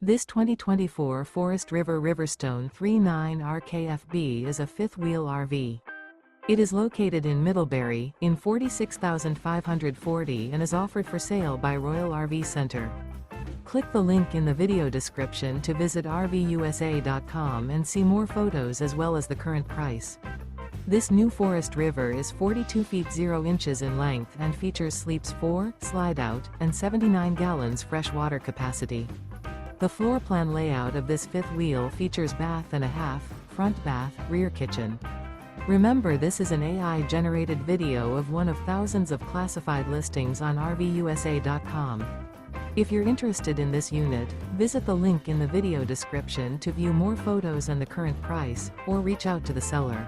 This 2024 Forest River RiverStone 39 RKFB is a fifth-wheel RV. It is located in Middlebury, in 46,540 and is offered for sale by Royal RV Center. Click the link in the video description to visit RVUSA.com and see more photos as well as the current price. This new Forest River is 42 feet 0 inches in length and features sleeps 4, slide-out, and 79 gallons fresh water capacity. The floor plan layout of this fifth wheel features bath and a half, front bath, rear kitchen. Remember, this is an AI-generated video of one of thousands of classified listings on RVUSA.com. If you're interested in this unit, visit the link in the video description to view more photos and the current price, or reach out to the seller.